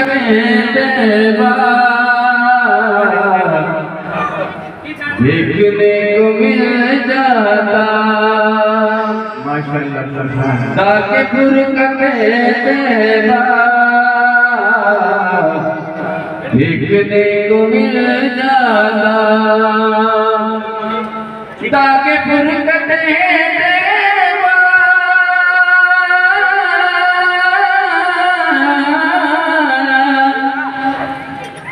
करें देवा देखने को मिल जाता, ताकि पुर करें देवा देखने को मिल जाता, ताकि पुर करें देवा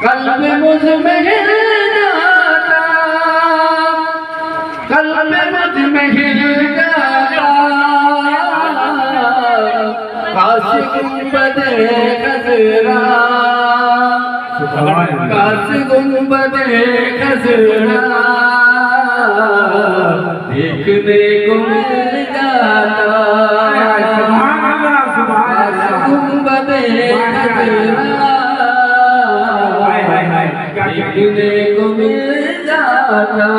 कल्ब मुझ में हिल जाता, कल्ब मुझ में हिल जाता, काश गुंबदे खजरा, काश गुंबदे खजरा देखने को मिल जाता, काश गुंबदे खजरा देखने को मिल जाता,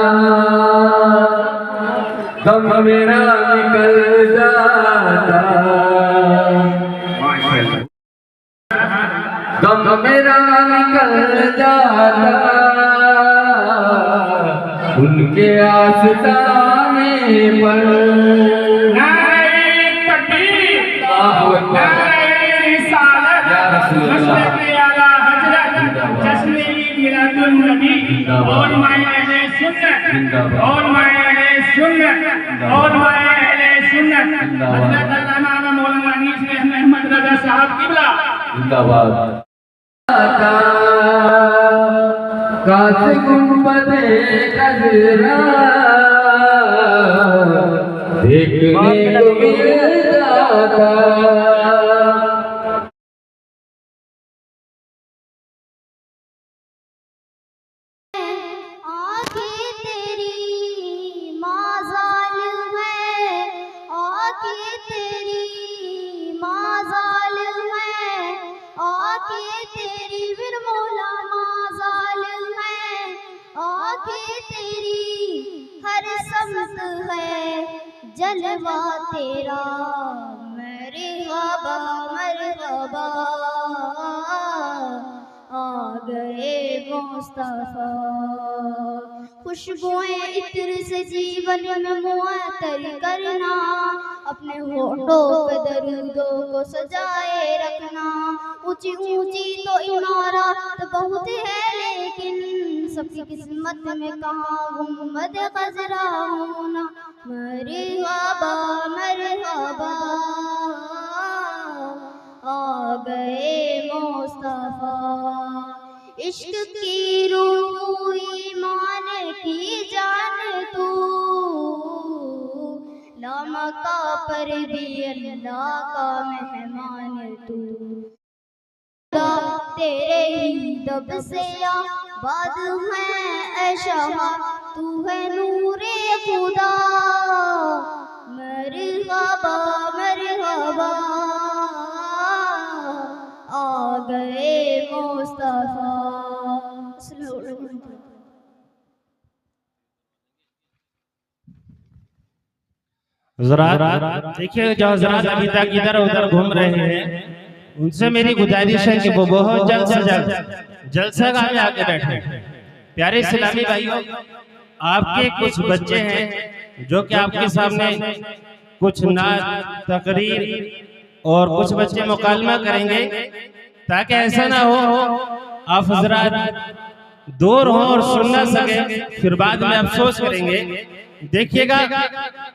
दम मेरा निकल जाता, दम मेरा निकल जाता, उनके आस्ताने पर और मायने सुन्नत और मायने सुन्नत और मायने सुन्नत हज़रत अल्लामा मौलाना अनीस अहमद रज़ा साहब किबला जिंदाबाद। काश गुंबदे खजरा देखने को मिल जाता, जलवा तेरा मरहबा मरहबा आ गए मुस्तफा, खुशबुएं इत्र से जीवन में मुअत्तर करना, अपने होठों पे दरूदों को सजाए रखना। ऊंची ऊंची तो इमारत बहुत है लेकिन सबकी किस्मत में कहाँ गुंबद खजरा होना। मरहबा मरहबा आ गए मुस्तफा, इश्क की रूह ईमान की जान तू, लामका पर भी अल्लाह का मेहमान तू, तेरे ही दब से आबाद है ऐ शाह, तू है नूरे खुदा। मरहबा मरहबा आ गए मुस्तफा। ज़रा देखिए, जो हज़रात अभी तक इधर उधर घूम रहे हैं उनसे मेरी गुजारिश है कि वो बहुत जल्द से जल्द जलसागाह में आके बैठे। प्यारे इस्लामी भाइयों, आपके कुछ बच्चे हैं जो कि आपके सामने कुछ नात तकरीर और कुछ बच्चे मुकालमा करेंगे, ताकि ऐसा ना हो आप हज़रात दूर हो और सुन ना सके, फिर बाद में अफसोस करेंगे। देखिएगा,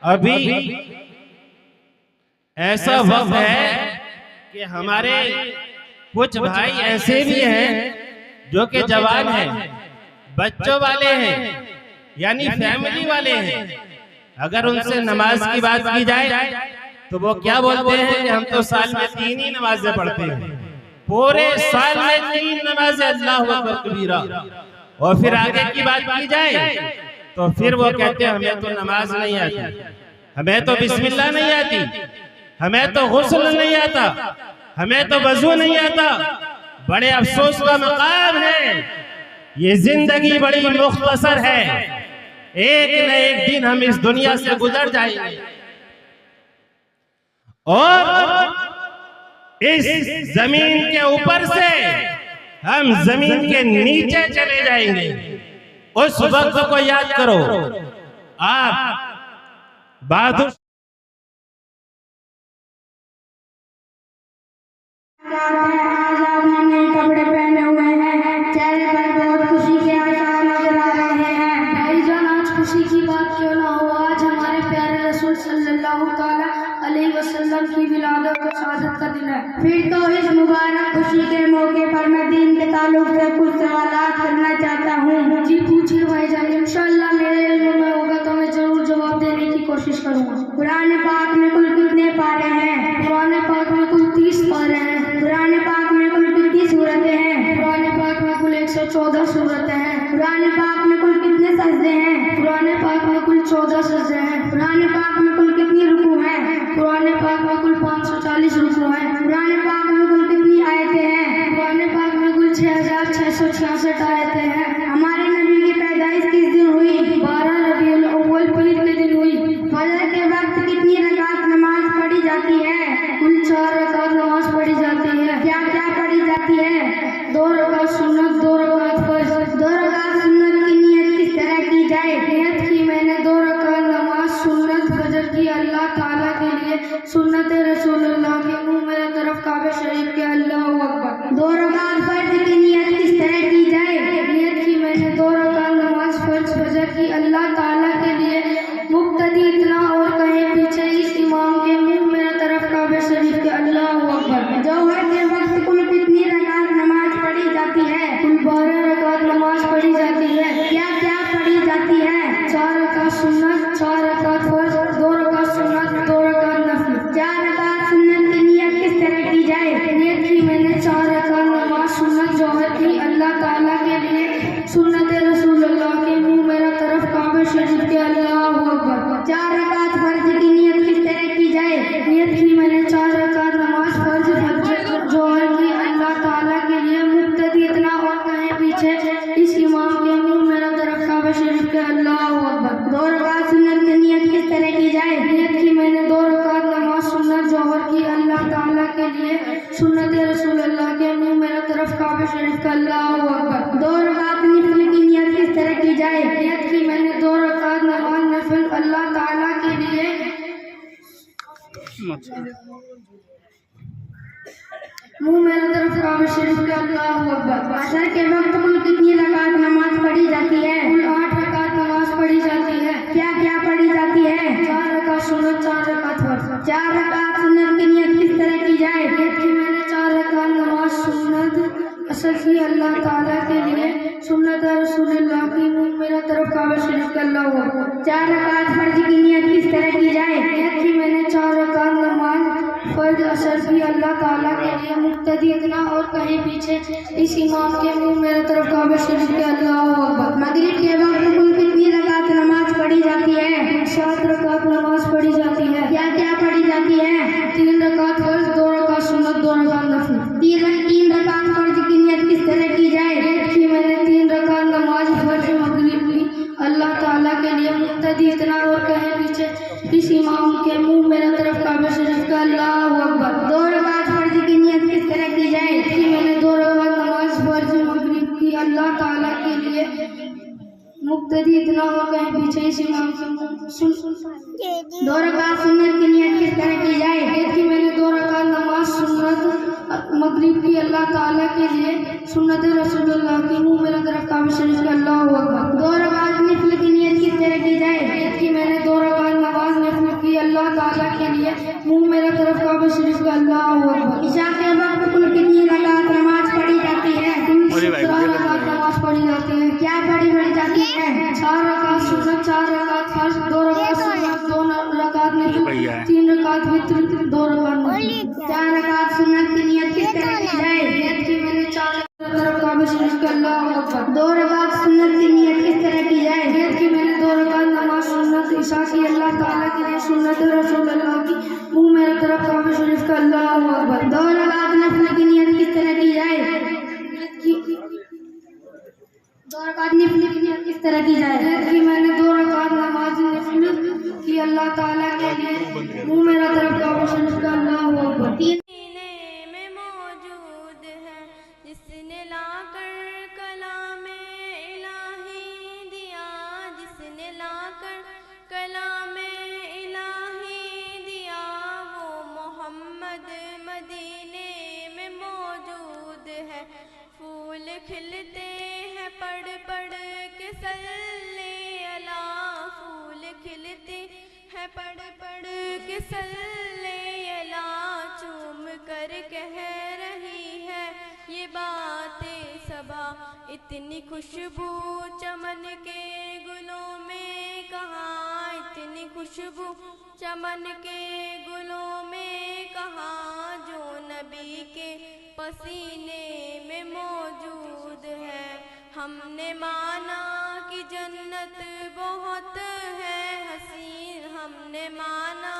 अभी ऐसा वक्त है कि हमारे कुछ भाई ऐसे भी हैं जो कि जवान हैं, बच्चों वाले हैं, यानी फैमिली वाले हैं। अगर उनसे नमाज की बात की जाए तो वो क्या बोलते हैं कि हम तो साल में 3 ही नमाजें पढ़ते हैं, पूरे साल में 3 नमाजें, अल्लाहु अकबर कबीरा। और फिर आगे की बात की जाए तो फिर वो कहते हैं हमें तो नमाज नहीं आती, हमें तो बिस्मिल्लाह नहीं आती, हमें तो गुस्ल नहीं आता, हमें तो वजू नहीं आता। बड़े अफसोस का मकाम है, ये जिंदगी बड़ी मुख्तसर है, एक न एक दिन हम इस दुनिया से गुजर जाएंगे। और इस जमीन के ऊपर से हम जमीन के नीचे चले जाएंगे। उस वक्त को याद करो। आप बहादुर आज आपने नए कपड़े पहने हुए हैं, चेहरे पर बहुत खुशी के आसार नजर आ रहे हैं। भाईजान, आज खुशी की बात क्यों ना हो, आज हमारे प्यारे रसूल सल्लल्लाहु ताला अलैहि वसल्लम की विलादत और शहादत का दिन है। फिर तो इस मुबारक खुशी के मौके पर मैं दीन के ताल्लुक से कुछ सवालात करना चाहता हूँ। जी पूछिए भाईजान, इंशाअल्लाह मेरे इल्म में होगा तो मैं जरूर जवाब देने की कोशिश करूँगा। कुरान पाक में कुल कितने पारे हैं? कुरान पाक में कुल 30 पारे हैं। कुरान पाक में कुल कितनी सूरतें हैं? कुरान पाक में कुल 114 सूरतें हैं। कुरान पाक में कुल कितने सजदे हैं? कुरान पाक में कुल 14 सजदे हैं। कुरान पाक में कुल कितनी रुकू हैं? कुरान पाक में कुल 540 रुकू हैं। कुरान पाक में कुल कितनी आयतें हैं? कुरान पाक में कुल 6666 आयतें हैं। हमारे नबी की पैदाइश किस दिन हुई? 12 रबीउल अव्वल पीर के दिन हुई। फजर के वक्त कितनी रकात नमाज पढ़ी जाती है? कुल 4 रकात नमाज पढ़ी जाती है। क्या क्या पढ़ी जाती है? 2 रकात सुन्नत, 2 रकात फर्ज। 2 रकात सुन्नत की नियत किस तरह की जाए? नियत की मैंने 2 रकात नमाज सुन्नत फजर की अल्लाह ताला के लिए, सुन्नत रसूलुल्लाह के मुंह मेरे तरफ काबे शरीफ के अल्लाहु अकबर। 2 रकात फर्ज की नियत किस तरह की जाए? नियत की मैंने 2 रकात नमाज फर्ज फजर की अल्लाह ताला के लिए, मुक्तदी इतना और कहीं पीछे इस इमाम के मुंह मेरे तरफ काबे शरीफ के अल्लाहु अकबर। जोहर के वक्त कुल कितनी रकात नमाज पढ़ी जाती है? कुल 12 रकात नमाज पढ़ी जाती है। क्या क्या पढ़ी जाती है? 4 रकात सुन्नत, 4 रकात फर्ज, 2 रकात सुन्नत, 2 रकात नफल। 4 रकात सुन्नत की नियत किस तरह की जाए? नियत की मैंने 4 रकात नमाज सुन्नत जोहर की अल्लाह ताला के लिए, सुन्नत रसूलुल्लाह के मुंह मेरा तरफ काबे शरीफ के अल्लाहु अकबर। 4 रकात फर्ज की नियत किस तरह की जाए? नियत की मैंने 4 रकात नमाज फर्ज जोहर की अल्लाह ताला के लिए, मुक्तदी इतना और कहीं पीछे इस इमाम के मुंह मेरा तरफ काबे शरीफ के अल्लाहु अकबर। 2 रकात सुन्नत की नियत किस तरह की जाए? नियत की मैंने 2 रकात नमाज सुन्नत जोहर की अल्लाह ताला के लिए, सुन्नत रसूलुल्लाह के मुंह मेरा तरफ काबे शरीफ का अल्लाहु अकबर। 2 रकात नफल की नियत किस तरह की जाए? नियत की मैंने 2 रकात नमाज नफल अल्लाह ताला के लिए, मुंह मेरा तरफ काबे शरीफ का अल्लाहु अकबर। असर के वक्त कुल कितनी रकात नमाज पढ़ी जाती है? कुल 8 रकात नमाज पढ़ी जाती है। क्या क्या पढ़ी जाती है? 4 रकात सुन्नत, 4 रकात फर्ज। 4 रकात सुन्नत की नियत किस तरह की जाए? नियत की मैंने 4 रकात नमाज सुन्नत असर की अल्लाह ताला के लिए, सुन्नत रसूलुल्लाह की मुंह मेरा तरफ काबे शरीफ का अल्लाहु अकबर। 4 रकात फर्ज की नियत किस तरह की जाए? नियत की मैंने 4 रकात नमाज फर्ज असर की अल्लाह ताला के लिए, मुक्तदी इतना और कहीं पीछे इस इमाम के मुंह मेरे तरफ काबे शरीफ के अल्लाहु अकबर। मगरिब के वक्त कुल कितनी रकात नमाज पढ़ी जाती है? 7 रकात नमाज पढ़ी जाती है। क्या क्या पढ़ी जाती है? 3 रकात फर्ज, 2 रकात सुन्नत, 2 रकात नफल। 3 रकात फर्ज की नियत किस तरह की जाए? नियत की मैंने 3 रकात नमाज फर्ज मगरिब की अल्लाह ताला के लिए, मुक्तदी इतना और कहीं पीछे इस इमाम के मुंह मेरा तरफ काबे शरीफ का अल्लाहु अकबर। 2 रकात फर्ज की नियत किस तरह की जाए? कि मैंने 2 रकात नमाज फर्ज मगरिब की अल्लाह ताला के लिए, मुक्तदी इतना और कहीं पीछे इस इमाम के मुंह 2 रकात सुन्नत की नियत किस तरह की जाए? नियत की मैंने 2 रकात नमाज सुन्नत मगरिब की अल्लाह ताला के लिए, सुन्नत रसूलुल्लाह की मुंह मेरा तरफ काबे शरीफ का अल्लाहु अकबर। 2 रकात नफल की नियत किस तरह की जाए? नियत की मैंने 2 रकात नमाज नफल की अल्लाह ताला के लिए, मुंह मेरा तरफ काबे शरीफ का अल्लाहु अकबर। इशा के वक्त कुल कितनी रकात नमाज पढ़ी जाती है? कुल 17 रकात नमाज पढ़ी जाती है। क्या पढ़ी जाती है? 4 रकात सुन्नत, 4 रकात फर्ज, 2 रकात सुन्नत, 2 रकात नफल, 3 रकात वित्र, 2 रकात नफल। 4 रकात सुन्नत की नियत किस तरह की जाए? नियत की मैंने 4 तरफ काबे शरीफ का अल्लाहु अकबर। 2 रकात सुन्नत की नियत किस तरह की जाए? नियत की मैंने 2 रकात नमाज सुन्नत इशा की अल्लाह ताला के लिए, सुन्नत रसूलुल्लाह की मुंह मेरे तरफ काबे शरीफ का अल्लाहु अकबर। 2 रकात नफल की नियत किस तरह की जाए? 2 रकात नफल की नियत किस तरह की जाए? नियत की मैंने 2 रकात नमाज नफल की अल्लाह ताला के लिए, मुंह मेरा तरफ काबे शरीफ का अल्लाहु अकबर। खिलते हैं पढ़ पढ़ के सल्ले अला, फूल खिलते हैं पढ़ पढ़ के सल्ले अला, चूम कर कह रही है ये बातें सबा, इतनी खुशबू चमन के गुलों में कहाँ, इतनी खुशबू चमन के गुलों में कहाँ, जो नबी के पसीने में मौजूद है। हमने माना कि जन्नत बहुत है हसीन, हमने माना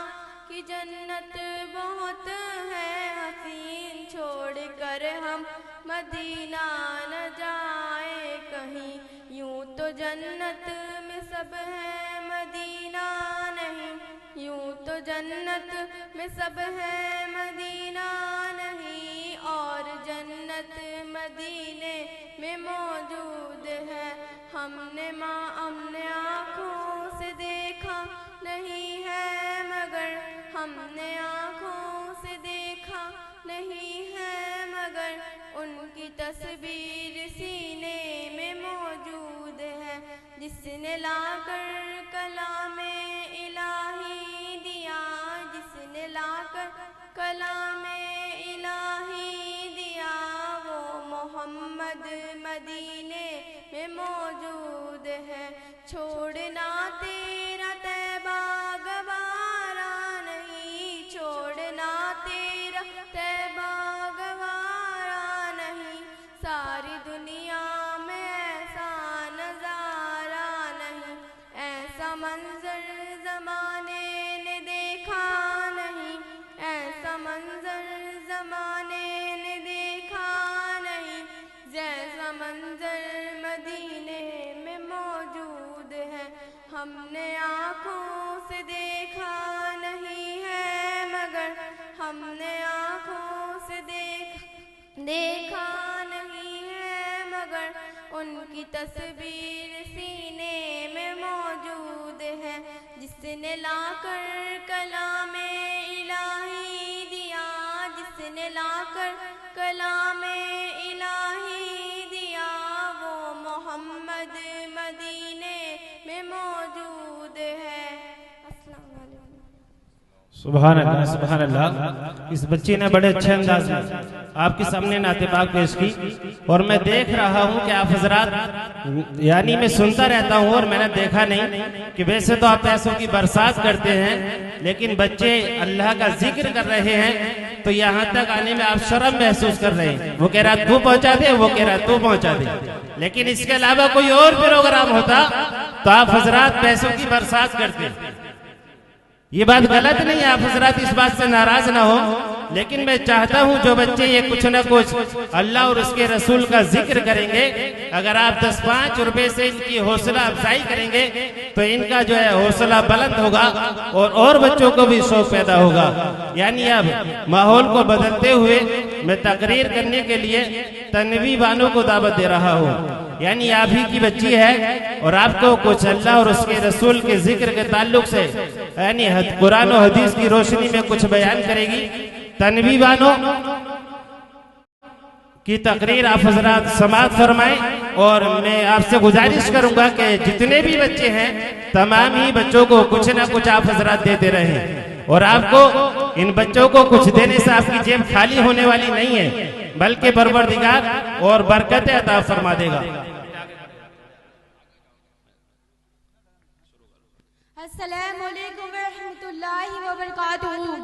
कि जन्नत बहुत है हसीन, छोड़ कर हम मदीना न जाए कहीं, यूं तो जन्नत में सब है मदीना नहीं, यूं तो जन्नत में सब है मदीना नहीं, और जन्नत मदीने में मौजूद है। हमने आँखों से देखा नहीं है मगर, हमने आँखों से देखा नहीं है मगर, उनकी तस्वीर सीने में मौजूद है, जिसने लाकर कलामे इलाही दिया, जिसने लाकर कलामे इलाही दिया, वो मोहम्मद मदीने में मौजूद है। छोड़ना तेरा तैबा गवारा नहीं, छोड़ना तेरा तैबा गवारा नहीं, सारी दुनिया में ऐसा नजारा नहीं, ऐसा मंजर जमाने ने देखा नहीं, ऐसा मंजर जमाने ने देखा नहीं, जैसा मंजर मदीने में मौजूद है। हमने आँखों से देखा नहीं है मगर, हमने आँखों से देखा नहीं है मगर, उनकी तस्वीर सीने में मौजूद है, जिसने लाकर कलामे इलाही दिया, जिसने लाकर कलामे इलाही दिया, वो मोहम्मद मदीने में मौजूद है। अस्सलाम वालेकुम। सुभान अल्लाह, सुभान अल्लाह। इस बच्ची ने बड़े अच्छे अंदाज में आपके सामने नाते पाक पेश की, और मैं देख रहा हूँ कि आप हजरात, यानी मैं सुनता रहता हूँ और मैंने देखा नहीं कि वैसे तो आप पैसों की बरसात करते हैं, लेकिन बच्चे अल्लाह का जिक्र कर रहे हैं, तो यहाँ तक आने में आप शर्म महसूस कर रहे हैं। वो कह रहा तू पहुँचा दे, वो कह रहा तू पहुँचा दे, लेकिन इसके अलावा कोई और प्रोग्राम होता तो आप हजरात पैसों की बरसात करते। ये बात गलत नहीं है, आप हजरात इस बात से नाराज ना हो, लेकिन मैं चाहता हूं जो बच्चे ये कुछ न कुछ अल्लाह और उसके रसूल का जिक्र करेंगे, अगर आप 10-5 रुपए से इनकी हौसला अफजाई करेंगे तो इनका जो है हौसला बुलंद होगा और बच्चों को भी शौक पैदा होगा। यानी अब माहौल को बदलते हुए मैं तकरीर करने के लिए तनवी बानों को दावत दे रहा हूँ। यानी आप ही की बच्ची है और आपको कुछ अल्लाह और उसके रसूल के जिक्र के ताल्लुक से यानी कुरान और हदीस की रोशनी में कुछ बयान करेगी। तनवी बानो की तकरीर आप हजरात समाअत फरमाएं, और मैं आपसे गुजारिश करूंगा कि जितने भी बच्चे हैं तमाम ही बच्चों को कुछ ना कुछ आप हजरात देते रहें, और आपको इन बच्चों को कुछ देने से आपकी जेब खाली होने वाली नहीं है, बल्कि परवरदिगार और बरकतें अता फरमा देगा। अस्सलामु अलैकुम व रहमतुल्लाहि व बरकातुहू।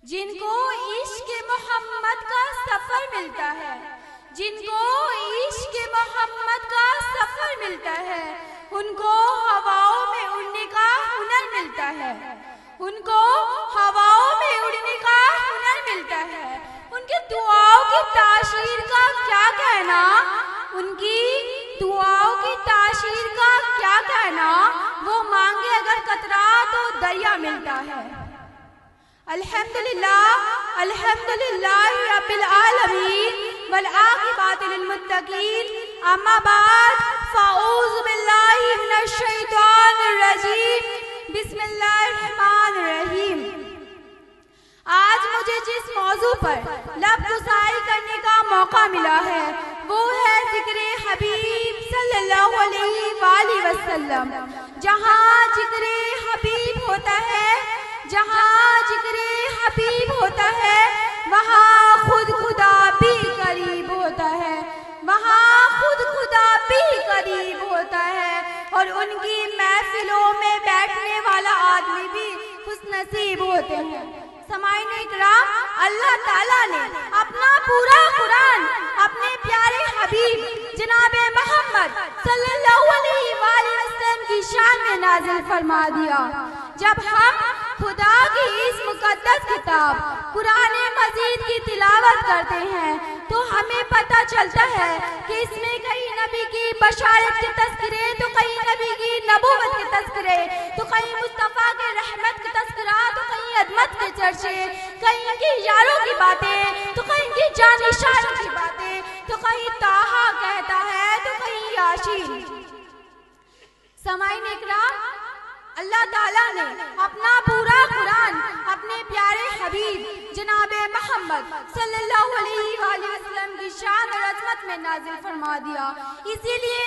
जिनको इश्क मोहम्मद का सफर मिलता है, जिनको इश्क मोहम्मद का सफर मिलता है, उनको हवाओं में उड़ने का हुनर मिलता है, उनको हवाओं में उड़ने का हुनर मिलता है। उनकी दुआओं की तासीर का क्या कहना, उनकी दुआओं की तासीर का क्या कहना, वो मांगे अगर कतरा तो दरिया मिलता है। अल्हम्दुलिल्लाह अल्हम्दुलिल्लाह रब्बिल आलमीन वल आक़िबतु लिल मुत्तक़ीन, अम्मा बाद फ़अऊज़ु बिल्लाहि मिनश शैतानिर रजीम, बिस्मिल्लाहिर रहमानिर रहीम। आज मुझे जिस मौजू पर लब गुसाई मौका मिला है वो है जिक्र हबीब सल्लल्लाहु अलैहि वसल्लम। जहाँ जिक्र हबीब होता है, जहाँ जिक्र हबीब होता है, वहाँ खुद खुदा भी करीब होता है, वहाँ खुद खुदा भी करीब होता है। और उनकी महफिलों में बैठने वाला आदमी भी खुशनसीब होते हैं। समाईन इकराम, अल्लाह ताला ने अपना पूरा कुरान अपने प्यारे हबीब जनाबे मोहम्मद सल्लल्लाहु अलैहि वसल्लम की शान में नाजिल फरमा दिया। जब हम खुदा की इस मुकद्दस किताब कुरान मजीद की तिलावत करते हैं तो हमें पता चलता है कि इसमें कई नबी की बशारत के तज़किरे, तो कई नबी की नबूवत के तज़किरे, तो कई मुस्तफ़ा के रहमत के तज़किरा, तो कई अदमत के चर्चे, कई इनकी यारों की बातें, तो कई इनकी जानिशानों की बातें, तो कहीं ताहा कहता है, तो कहीं याशीन। समाईन इकराम, अल्लाह ताला ने अपना पूरा कुरान अपने प्यारे हबीब जनाबे मोहम्मद सल्लल्लाहु अलैहि वसल्लम की शान और अज़मत में नाजिल फरमा दिया। इसीलिए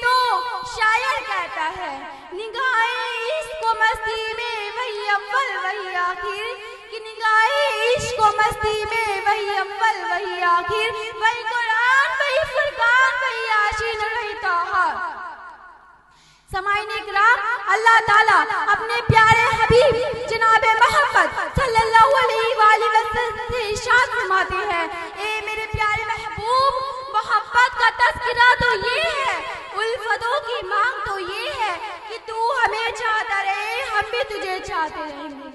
तो शायर कहता है, निगाहे इश्क को मस्ती में वही अव्वल वही आखिर, कि निगाहे इश्क को मस्ती में वही अव्वल वही आखिर, वही कुरान वही फुरकान वही यासीन वही ताहा। समाईन इकराम, अल्लाह ताला अपने प्यारे हबीब जनाबे मोहम्मद सल्लल्लाहु अलैहि वसल्लम से इरशाद फरमाते हैं, ए मेरे प्यारे महबूब, मोहब्बत का तज़किरा तो ये है, उल्फतों की मांग तो ये है कि तू हमें चाहता रहे, हम भी तुझे चाहते रहेंगे।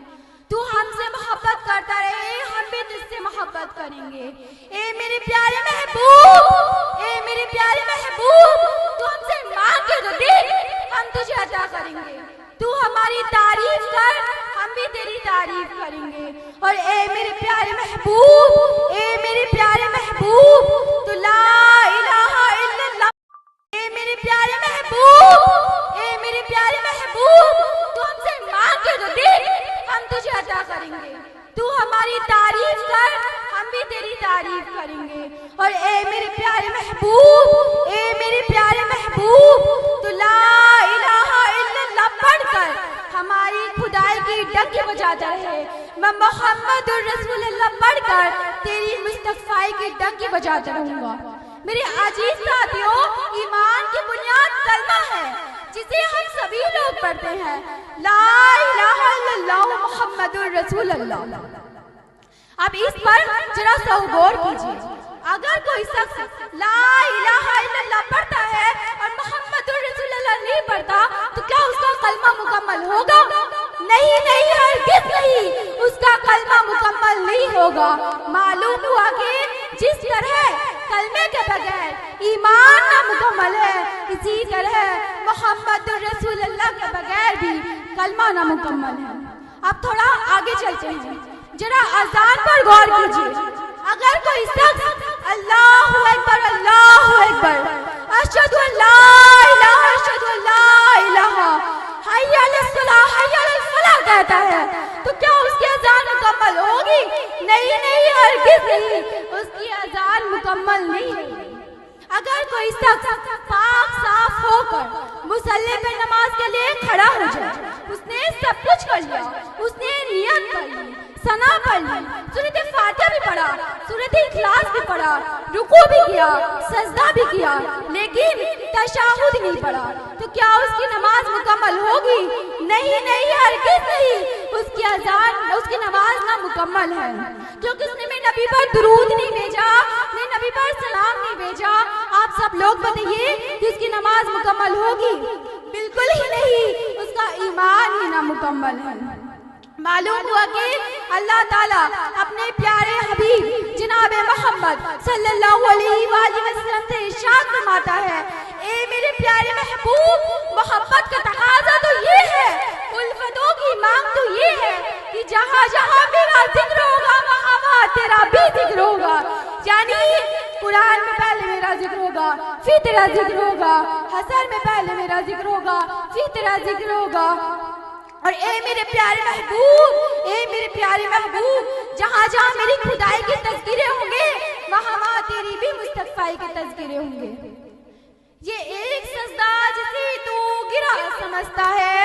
तू हमसे मोहब्बत करता रहे, हम भी तुझसे मोहब्बत करेंगे। ए मेरे प्यारे महबूब, ए मेरे प्यारे महबूब, तू हमसे मांग के तो देख, हम तुझे अता करेंगे। तू हमारी तारीफ कर, हम भी तेरी तारीफ करेंगे। और ए मेरे प्यारे महबूब, ए मेरे प्यारे महबूब, तू ला इलाहा इल्लल्लाह, ए मेरे प्यारे महबूब, ए मेरे प्यारे महबूब, तू हमसे मांग के तो देख, हम तुझे अता करेंगे। तू हमारी तारीफ कर, हम भी तेरी तारीफ करेंगे। और ए मेरे प्यारे महबूब, ए मेरे प्यारे महबूब, तू ला इलाहा इल्लल्लाह पढ़कर हमारी खुदाई की डंकी बजाता रहे। मैं मोहम्मदुर रसूलुल्लाह पढ़कर तेरी मुस्तफ़ाई की डंकी बजाता रहूंगा। मेरे अजीज साथियों, ईमान की बुनियाद कलमा है जिसे हम सभी लोग पढ़ते हैं, ला इलाहा इल्लल्लाह मुहम्मदुर रसूलुल्लाह। अब इस पर जरा सा गौर कीजिए, अगर कोई शख्स ला इलाहा इल्लल्लाह पढ़ता है और मुहम्मदुर रसूलुल्लाह नहीं पढ़ता तो क्या उसका कलमा मुकम्मल होगा? नहीं नहीं, हरगिज़ नहीं, उसका कलमा मुकम्मल नहीं होगा। मालूम हुआ कि जिस तरह कलमे के बगैर ईमान नामुकम्मल है, इसी तरह मुहम्मदुर रसूलुल्लाह के बगैर भी कलमा नामुकम्मल है। अब थोड़ा आगे चलते हैं, जरा अज़ान पर गौर कीजिए। अगर कोई शख्स अल्लाहु अकबर अशहदु अल्ला इलाहा अशहदु अल्ला इलाहा हय्या अलस सलाह हय्या अलल फलाह कहता है तो क्या उसकी अज़ान मुकम्मल होगी? नहीं नहीं, हरगिज़ नहीं, उसकी अज़ान मुकम्मल नहीं होगी। अगर कोई शख्स पाक साफ होकर मुसल्ले पे नमाज के लिए खड़ा हो जाए, उसने सब कुछ कर लिया, उसने नियत कर ली, सना पढ़ ली, सूरत फातिहा भी पढ़ा, सूरत इखलास भी पढ़ा, रुकू भी किया, सजदा भी किया, लेकिन तशहुद नहीं पढ़ा, तो क्या उसकी नमाज मुकम्मल होगी? नहीं नहीं, हरगिज़ नहीं, उसकी अज़ान उसकी नमाज ना मुकम्मल है, क्योंकि उसने मेरे नबी पर दुरूद नहीं भेजा, मेरे नबी पर सलाम नहीं भेजा। आप सब लोग बताइए कि उसकी नमाज मुकम्मल होगी? बिल्कुल ही नहीं, उसका ईमान ही ना मुकम्मल है। मालूम हुआ कि अल्लाह ताला अपने प्यारे हबीब जनाबे मोहम्मद सल्लल्लाहु अलैहि वसल्लम से इरशाद फरमाता है, ए मेरे प्यारे महबूब, मोहब्बत का तकाजा तो ये है, उल्फतों की मांग तो ये है कि जहाँ जहाँ मेरा जिक्र होगा वहाँ वहाँ तेरा भी जिक्र होगा। यानी कुरान में पहले मेरा जिक्र होगा, फिर तेरा जिक्र होगा, हसन में पहले मेरा जिक्र होगा, फिर तेरा जिक्र होगा। और ए मेरे प्यारे महबूब, ए मेरे प्यारे महबूब, जहाँ जहाँ मेरी खुदाई के तज़किरे होंगे वहाँ तेरी भी मुस्तफ़ाई के तज़किरे होंगे। ये एक सजदा जिसे तू गिरा समझता है,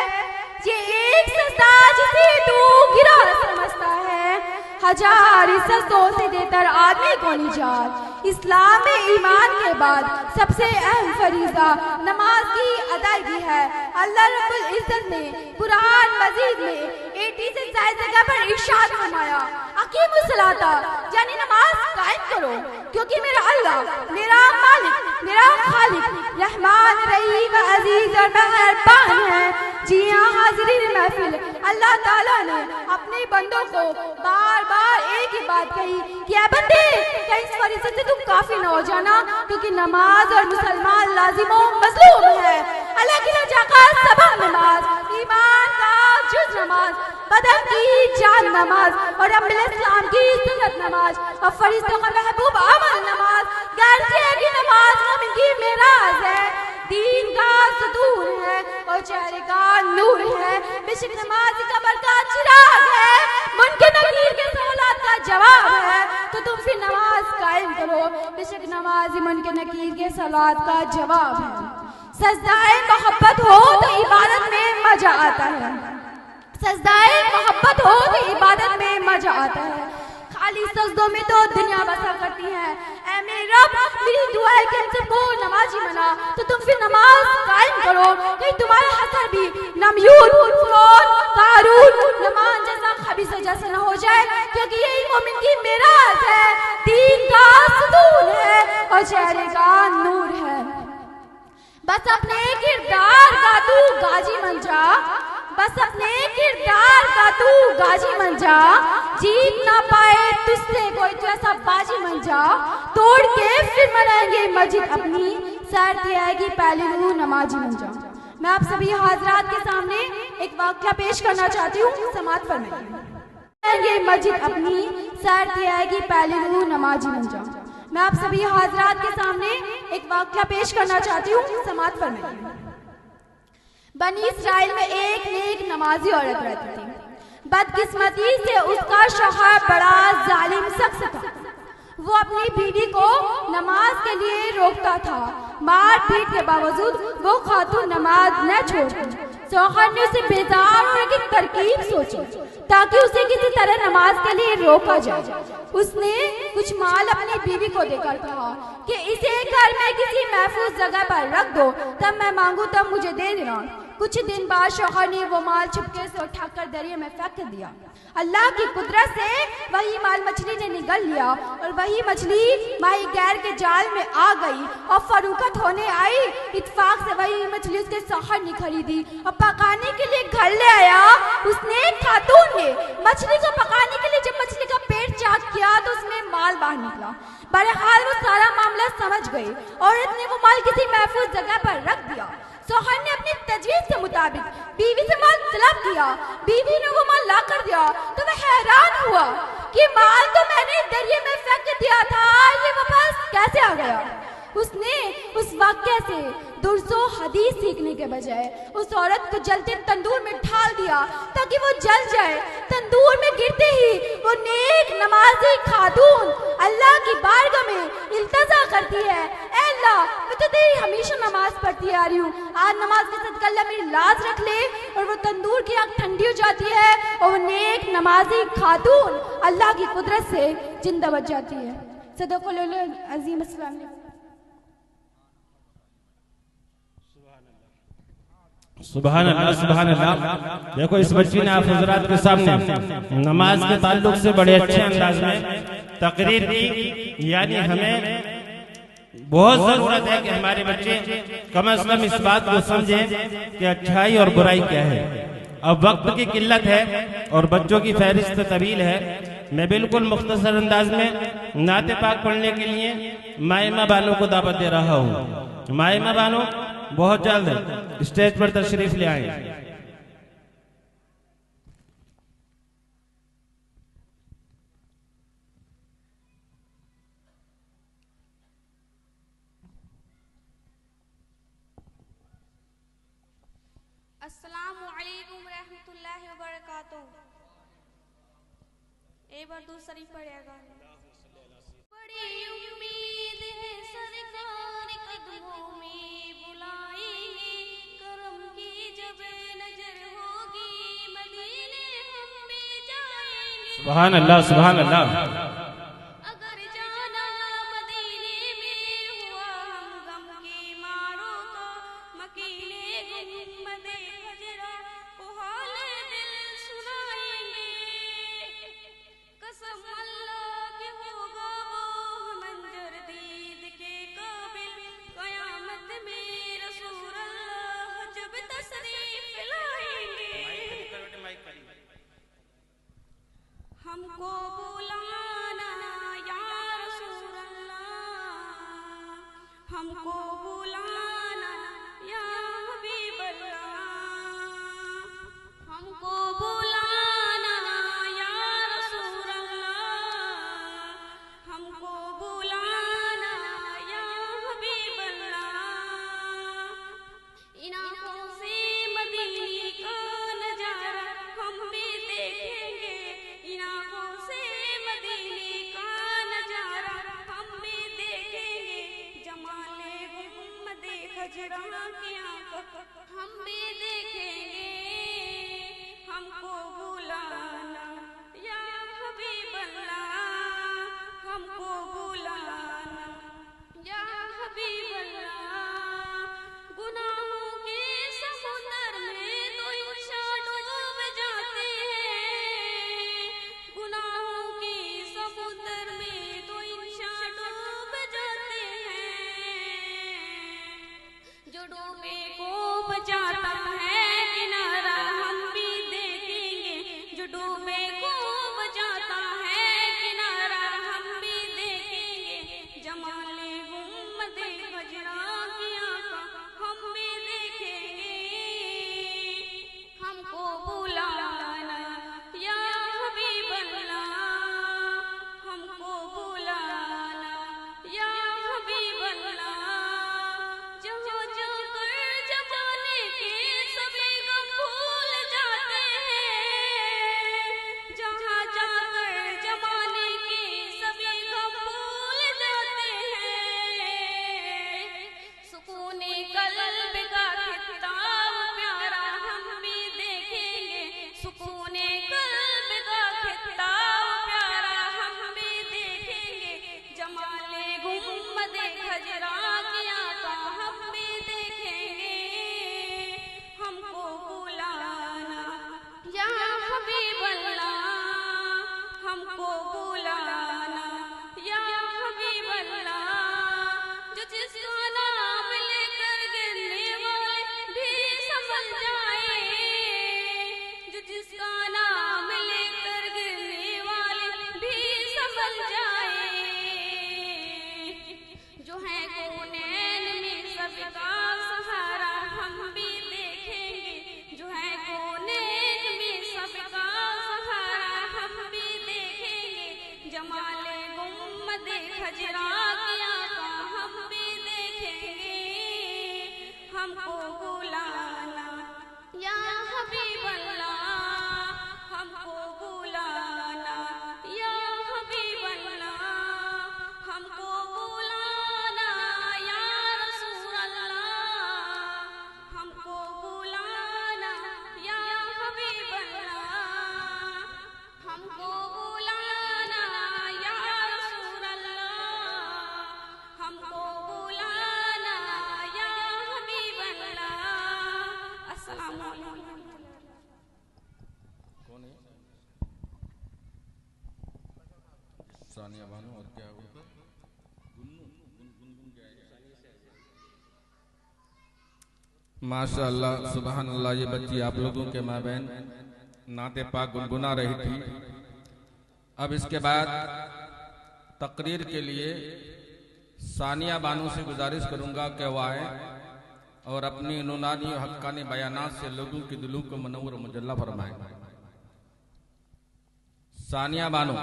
ये एक सजदा जिसे तू गिरा समझता है, हजार सजदों से देकर आदमी को निजात। इस्लाम में ईमान के बाद सबसे अहम फरीज़ा नमाज की अदायगी है। अल्लाह रब्बुल इज़्ज़त ने कुरान मजीद में 80 से ज़ायद जगह पर इरशाद फरमाया, अकीमुस सलाता, यानी नमाज कायम करो, क्योंकि मेरा अल्लाह, मेरा मालिक, मेरा खालिक रहमान रहीम अजीज और मेहरबान है। जी हाँ हाज़िरीन महफिल, अल्लाह ताला ने अपने बंदों को बार बार एक ही बात कही कि ऐ बंदे, कहीं इस फरीज़त से तुम काफी न हो जाना, क्योंकि नमाज और मुसलमान लाजिमो मजलूम है। अल्लाह की रजा का सबब नमाज, ईमान का जुज नमाज, बदन की जान नमाज और अम्बिल इस्लाम की सुन्नत नमाज और फरिश्तों का महबूब अमल नमाज। गर्जे की नमाज मोमिन की मेराज है, दीन का सतूर है और चेहरे का नूर है। बेशक नमाज कब्र का चिराग है, मुनकर नकीर के सवालात का जवाब है, तो तुम फिर नमाज कायम करो। बेशक नमाज ही मुनकर नकीर के सवालात का जवाब है। सजदाए मोहब्बत हो तो इबादत में मजा आता है, सजदाए मोहब्बत हो तो इबादत में मजा आता है। खाली सजदों में तो दुनिया बसा करती है। ऐ मेरे रब, मेरी दुआ है कि इन सबको नमाजी बना, तो तुम फिर नमाज कायम करो, कहीं तुम्हारा हसर भी नमयूद, फिरौन, कारून, नमान जैसा खबीस जैसा न हो जाए, क्योंकि यही मोमिन की मेराज है, दीन का सतून है और चेहरे का नूर है। बस अपने किरदार का तू गाजी बन जा, बस अपने किरदार का तू गाजी बन जा, जीत ना पाए तुझसे कोई तो ऐसा बाजी बन जा, तोड़ के फिर मनाएंगे मस्जिद अपनी, शर्त आएगी पहली रूह नमाजी बन जा। मैं आप सभी हाजरात के सामने एक वाक़या पेश करना चाहती हूँ, समाअत फरमाइए। मस्जिद अपनी, शर्त आएगी पहली रूह नमाजी बन जा। मैं आप सभी हाजरात के सामने एक वाक़या पेश करना चाहती हूँ, समाअत फरमाइए। बनी इस्राइल में एक नेक नमाजी औरत रहती थी। बदकिस्मती से उसका शौहर बड़ा जालिम शख्स था। वो अपनी बीवी को नमाज के लिए रोकता था, मार पीट के बावजूद वो खातून नमाज न छोड़ती। शौहर ने उसे बेजार और एक तरकीब सोची ताकि उसे किसी तरह नमाज के लिए रोका जाए। उसने कुछ माल अपनी बीवी को देकर कहा कि इसे घर में किसी महफूज जगह पर रख दो, तब मैं मांगू तब मुझे दे देना। कुछ दिन बाद शौहर ने वो माल चुपके से उठाकर दरिया में फेंक दिया। अल्लाह की कुदरत से वही माल मछली ने निगल लिया और वही मछली माही गैर के जाल में आ गई और फरूखत होने आई। इत्तेफाक से वही मछली उसके शौहर ने खरीदी और पकाने के लिए घर ले आया। उसने खातून ने मछली को पकाने के लिए जब मछली का पेट चाक किया तो उसमें माल बाहर निकला। बहरहाल वो सारा मामला समझ गई। औरत ने वो माल किसी महफूज जगह पर रख दिया। शौहर ने अपनी तजवीज के मुताबिक बीवी से माल तलब किया। बीवी ने वो माल ला कर दिया तो वह हैरान हुआ कि माल तो मैंने दरिया में फेंक दिया था, ये वापस कैसे आ गया। उसने उस वाक्य से दुरुस्तो हदीस सीखने के बजाय उस औरत को जलते तंदूर में ढाल दिया ताकि वो जल जाए। तंदूर में गिरते ही वो नेक नमाजी खातून अल्लाह की बारगाह में इल्तजा करती है, ऐ अल्लाह, मैं तो तेरी हमेशा नमाज पढ़ती आ रही हूँ, आज नमाज के सदका अल्लाह मेरी लाज रख ले। और वो तंदूर की आग ठंडी हो जाती है और वो नेक नमाजी खातून अल्लाह की कुदरत से जिंदा बच जाती है। सदक़ुल अज़ीम। अस्सलाम वालेकुम। सुभान अल्लाह, सुभान अल्लाह। देखो इस बच्ची ने आप हजरात के सामने नमाज के ताल्लुक से बड़े अच्छे अंदाज में तकरीर की। यानी हमें बहुत जरूरत है कि हमारे बच्चे कम से कम इस बात को समझें कि अच्छाई और बुराई क्या है। अब वक्त की किल्लत है और बच्चों की फहरिस्त तवील है। मैं बिल्कुल मुख्तसर अंदाज में नाते पाक पढ़ने के लिए मायमा बानों को दावत दे रहा हूँ। मायमा बानों बहुत जल्द स्टेज पर तशरीफ ले आए। अस्सलामु अलैकुम रहमतुल्लाहि व बरकातुहू। एक बार दूसरी पढ़ेगा। बड़ी मदीनों में बुलाएंगे, करम की जब नजर होगी मदीने हम भी जाएंगे। सुभान अल्लाह, सुभान अल्लाह। अगर जाना मदीने में हुआ हम गम के मारो तो मकीने गुंबदे खजरा को हाल दिल सुनाएंगे। कसम अल्लाह के होगा वो मंजर दीद के काबिल, कयामत में रसूल अल्लाह जब तशरीफ लाएंगे। हमको बुलाना या रसूल अल्लाह, हमको बुलाना या हबीब अल्लाह, हमको बुलाना या रसूल अल्लाह, हमको बुलाना या हबीब अल्लाह। इन आँखों से मदीने का नजारा हम भी देखेंगे, इन आँखों से मदीने का नजारा हम भी देखेंगे। जमाले गुंबदे खजरा की आँख हम भी देखेंगे। हमको बुलाना या हबीब अल्लाह, हमको बुलाना या हबीब अल्लाह। गुनाहों के समुंदर में तो इंसान डूब जाते हैं, गुनाहों के समुंदर में तो इंसान डूब जाते हैं। जो डूबे को बचाता है किनारा हम भी देखेंगे, जो डूबे को बचाता है किनारा हम भी देखेंगे। जमाले गुंबदे खजरा की आँख हम भी देखेंगे। हमको बुलाना या हबीब अल्लाह, हमको बुलाना या हबीब अल्लाह। जहाँ जाकर जमाने के सभी गम भूल जाते हैं, जहाँ जाकर जमाने के सभी गम भूल जाते हैं। सुकूने कल्ब का खिताब प्यारा हम भी देखेंगे, सुकूने कल्ब का खिताब प्यारा हम भी देखेंगे। जमाले गुंबदे खजरा की आँख हम भी देखेंगे। हमको बुलाना या हबीब अल्लाह, हमको बुलाना या हबीब अल्लाह। जो जिसका नाम लेकर गिरने वाले भी संभल जाए, जो जिसका नाम लेकर गिरने वाले भी संभल जाए। जो है कौनैन में सबका सहारा हम भी देखेंगे, जो है कौनैन में सबका सहारा हम भी देखेंगे। जमाले गुंबदे खजरा की आँख हम भी देखेंगे। हमको बुलाना या हबीब अल्लाह, हमको बुलाना या हबीब अल्लाह, हमको बुलाना या रसूल अल्लाह, हमको बुलाना या हबीब अल्लाह, हमको बुलाना या रसूल अल्लाह, हमको बुलाना या हबीब अल्लाह। अस्सलाम वालेकुम। सानिया बानो और क्या हुआ? माशाअल्लाह, सुभान अल्लाह। ये बच्ची आप लोगों के माबैन नाते पाक गुनगुना रही थी। अब इसके बाद तकरीर के लिए सानिया बानो से गुजारिश करूंगा कि वह आए और अपनी नूरानी और हक्कानी बयानात से लोगों के दिलों को मनव्वर मुजल्ला फरमाएं। सानिया बानो।